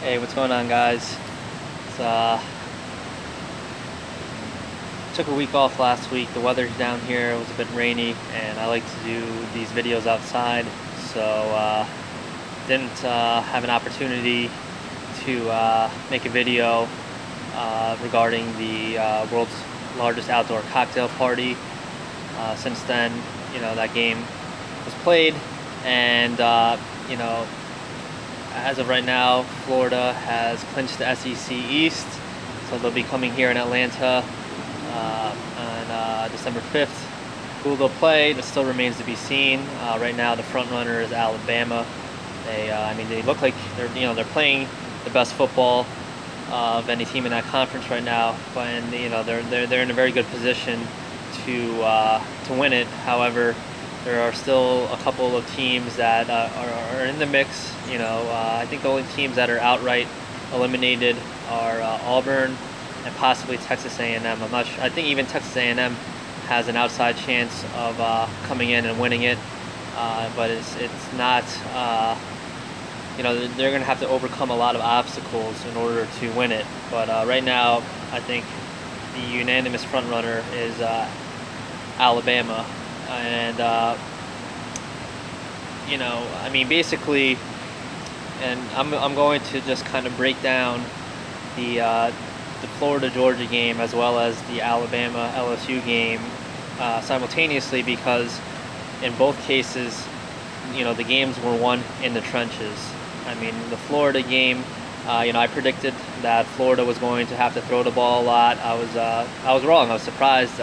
Hey, what's going on, guys? It's, took a week off last week. The weather down here was a bit rainy, and I like to do these videos outside, so didn't have an opportunity to make a video regarding the world's largest outdoor cocktail party. Since then, that game was played, and as of right now, Florida has clinched the SEC East, so they'll be coming here in Atlanta on December 5th. Who they'll play, that still remains to be seen. Right now, the front runner is Alabama. They look like they're playing the best football of any team in that conference right now, and they're in a very good position to win it. However, there are still a couple of teams that are in the mix. I think the only teams that are outright eliminated are Auburn and possibly Texas A&M. I'm not sure. I think even Texas A&M has an outside chance of coming in and winning it, but it's not. They're going to have to overcome a lot of obstacles in order to win it. But right now, I think the unanimous front runner is Alabama, and basically, and I'm going to just kind of break down the Florida Georgia game as well as the Alabama LSU game simultaneously, because in both cases, the games were won in the trenches. The Florida game, I predicted that Florida was going to have to throw the ball a lot. I was wrong. I was surprised.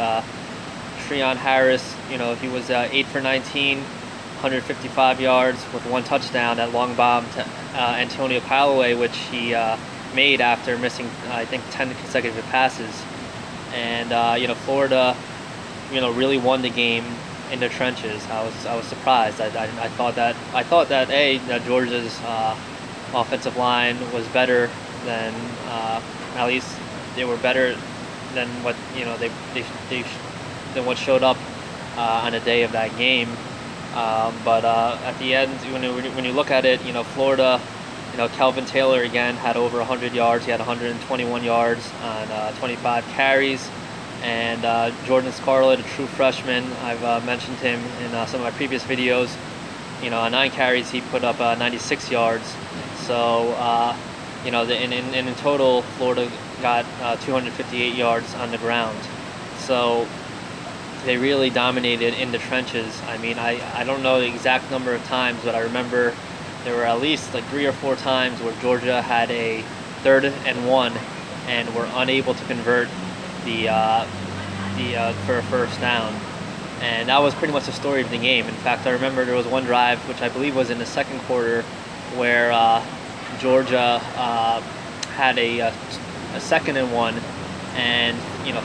Treon Harris, he was 8 for 19, 155 yards with one touchdown. That long bomb to Antonio Callaway, which he made after missing, I think, 10 consecutive passes. And Florida, really won the game in the trenches. I was surprised. I thought that Georgia's offensive line was better than, at least they were better than what than what showed up on the day of that game. But at the end, when you look at it, Florida, Calvin Taylor again had over 100 yards. He had 121 yards on 25 carries. And Jordan Scarlett, a true freshman, I've mentioned him in some of my previous videos. On 9 carries, he put up 96 yards. So, in total, Florida got 258 yards on the ground. So they really dominated in the trenches. I don't know the exact number of times, but I remember there were at least like 3 or 4 times where Georgia had a 3rd and 1 and were unable to convert for a first down. And that was pretty much the story of the game. In fact, I remember there was one drive, which I believe was in the second quarter, where Georgia had a 2nd and 1 and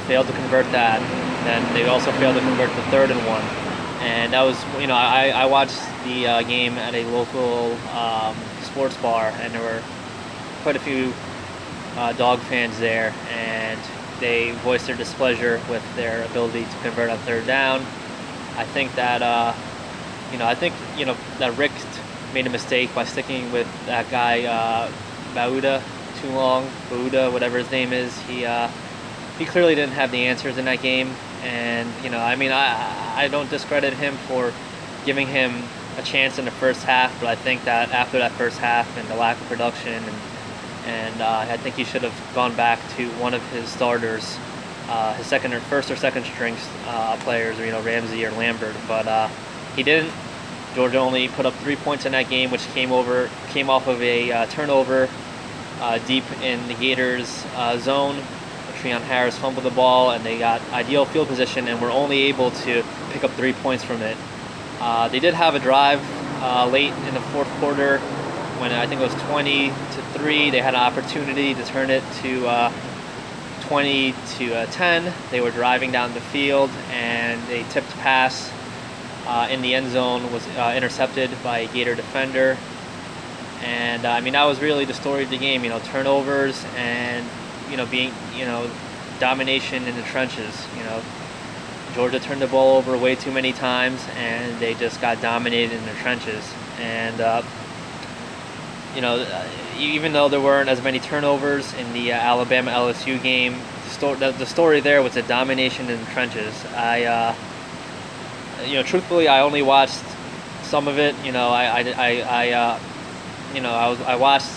failed to convert that. Then they also failed to convert the 3rd and 1. And that was, I watched the game at a local sports bar, and there were quite a few dog fans there, and they voiced their displeasure with their ability to convert on 3rd down. I think that that Rick made a mistake by sticking with that guy Bauda too long. Bauda, whatever his name is, he clearly didn't have the answers in that game. And I don't discredit him for giving him a chance in the first half, but I think that after that first half and the lack of production, and I think he should have gone back to one of his starters, his first or second string players, Ramsey or Lambert. But he didn't. Georgia only put up 3 points in that game, which came off of a turnover deep in the Gators' zone. Treon Harris fumbled the ball, and they got ideal field position and were only able to pick up 3 points from it. They did have a drive late in the fourth quarter when I think it was 20-3. They had an opportunity to turn it to 20-10. They were driving down the field, and a tipped pass in the end zone was intercepted by a Gator defender. And that was really the story of the game. Turnovers and being domination in the trenches. Georgia turned the ball over way too many times, and they just got dominated in the trenches. And even though there weren't as many turnovers in the Alabama LSU game, the story there was the domination in the trenches. Truthfully, I only watched some of it. I watched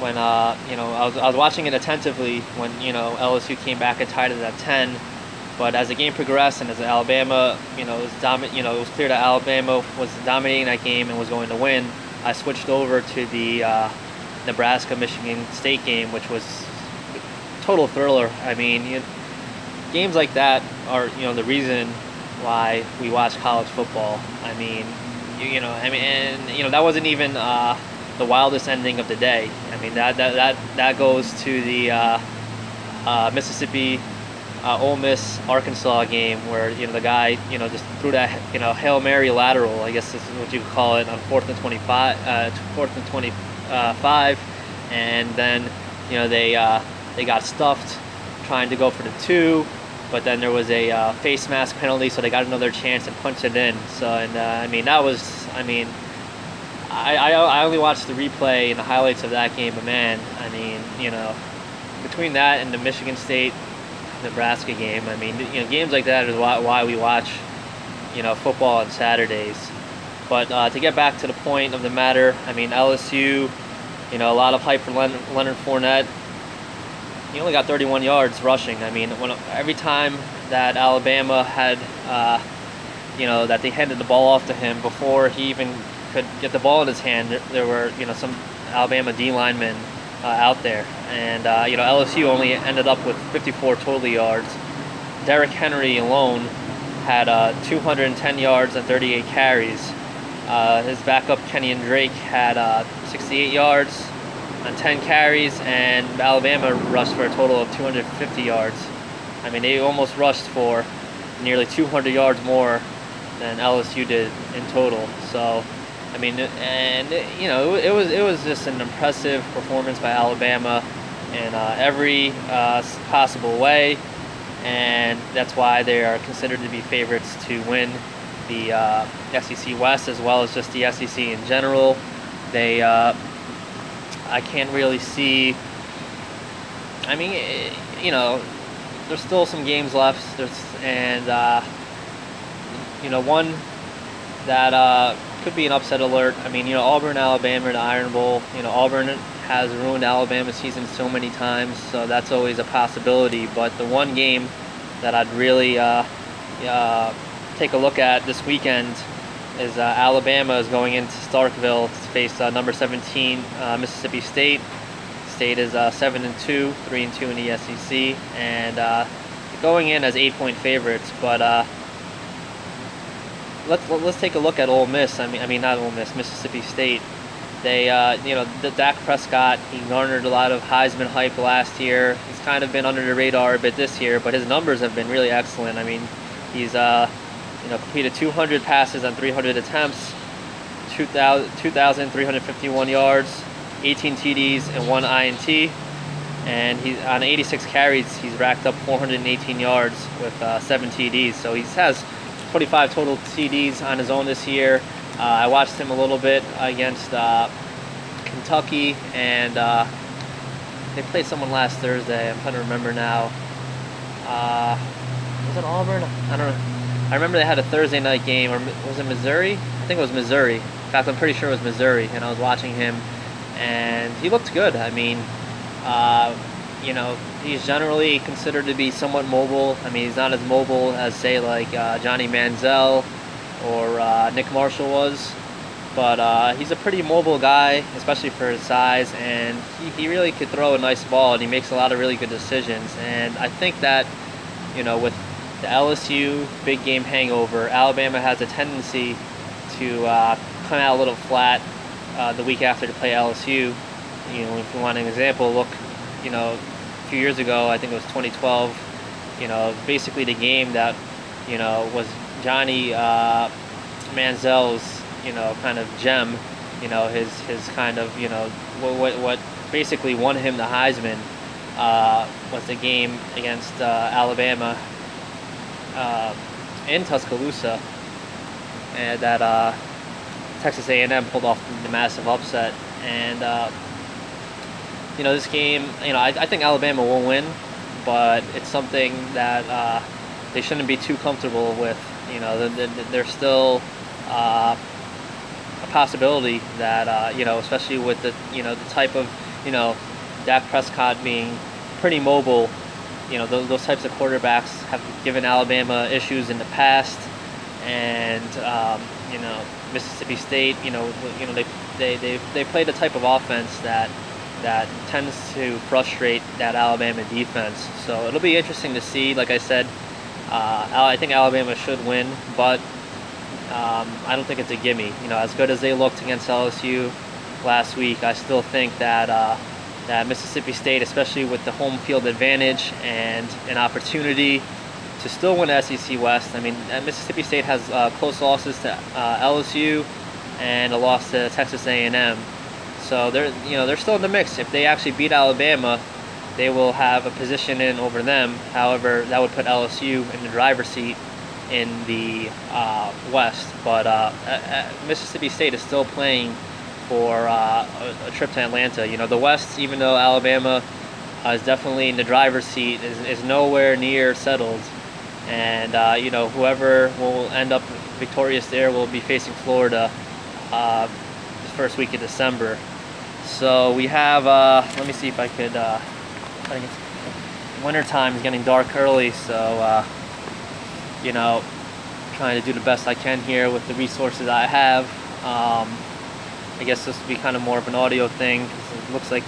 when I was watching it attentively when LSU came back and tied it at 10. But as the game progressed and as Alabama, it was clear that Alabama was dominating that game and was going to win. I switched over to the Nebraska-Michigan State game, which was total thriller. I mean, games like that are the reason why we watch college football. I mean, that wasn't even the wildest ending of the day. I mean, that goes to the Mississippi. Ole Miss Arkansas game where the guy just threw that Hail Mary lateral, I guess is what you could call it, on 4th and 25, and then they got stuffed trying to go for the 2, but then there was a face mask penalty, so they got another chance and punched it in. So I only watched the replay and the highlights of that game, but man, I mean, between that and the Michigan State Nebraska game, I mean, games like that is why we watch football on Saturdays. But to get back to the point of the matter, I mean, LSU, a lot of hype for Leonard Fournette. He only got 31 yards rushing. I mean, every time that Alabama had that they handed the ball off to him before he even could get the ball in his hand, there were some Alabama D linemen out there, and LSU only ended up with 54 total yards. Derrick Henry alone had 210 yards and 38 carries. His backup Kenyon Drake had 68 yards on 10 carries, and Alabama rushed for a total of 250 yards. I mean, they almost rushed for nearly 200 yards more than LSU did in total. So I mean, and it was just an impressive performance by Alabama in every possible way, and that's why they are considered to be favorites to win the SEC West as well as just the SEC in general. I can't really see. I mean, there's still some games left. One that could be an upset alert. I mean, Auburn, Alabama, the Iron Bowl. Auburn has ruined Alabama's season so many times, so that's always a possibility. But the one game that I'd really take a look at this weekend is Alabama is going into Starkville to face number 17 Mississippi State. State is 7-2, 3-2 in the SEC, and going in as 8-point favorites. But let's take a look at Ole Miss. I mean not Ole Miss, Mississippi State. They, the Dak Prescott, he garnered a lot of Heisman hype last year. He's kind of been under the radar a bit this year, but his numbers have been really excellent. I mean, he's completed 200 passes on 300 attempts, 2,351 yards, 18 TDs, and 1 INT. And he's on 86 carries, he's racked up 418 yards with 7 TDs. So he has 25 total TDs on his own this year. I watched him a little bit against Kentucky, and they played someone last Thursday. I'm trying to remember now. Was it Auburn? I don't know. I remember they had a Thursday night game, or was it Missouri? I think it was Missouri. In fact, I'm pretty sure it was Missouri, and I was watching him, and he looked good. I mean, he's generally considered to be somewhat mobile. I mean, he's not as mobile as, say, like Johnny Manziel or Nick Marshall was, but he's a pretty mobile guy, especially for his size, and he really could throw a nice ball, and he makes a lot of really good decisions. And I think that, with the LSU big game hangover, Alabama has a tendency to come out a little flat the week after to play LSU. If you want an example, look, a few years ago, I think it was 2012, basically the game that, was Johnny Manziel's, kind of gem, his kind of, what basically won him the Heisman was the game against Alabama in Tuscaloosa, and that Texas A&M pulled off the massive upset. And this game, I think Alabama will win, but it's something that they shouldn't be too comfortable with. There's still a possibility that especially with the type of Dak Prescott being pretty mobile. Those types of quarterbacks have given Alabama issues in the past, and Mississippi State. They play the type of offense that tends to frustrate that Alabama defense. So it'll be interesting to see. Like I said, I think Alabama should win, but I don't think it's a gimme. As good as they looked against LSU last week, I still think that Mississippi State, especially with the home field advantage and an opportunity to still win the SEC West. I mean, Mississippi State has close losses to LSU and a loss to Texas A&M. So they're still in the mix. If they actually beat Alabama, they will have a position in over them. However, that would put LSU in the driver's seat in the West. But Mississippi State is still playing for a trip to Atlanta. The West, even though Alabama is definitely in the driver's seat, is nowhere near settled. And whoever will end up victorious there will be facing Florida the first week of December. So we have, let me see if I could, I think it's winter time is getting dark early, so trying to do the best I can here with the resources I have. I guess this will be kind of more of an audio thing, because it looks like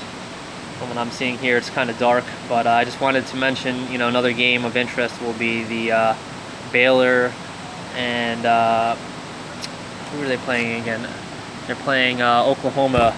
from what I'm seeing here it's kind of dark, but I just wanted to mention another game of interest will be the Baylor and who are they playing again? They're playing Oklahoma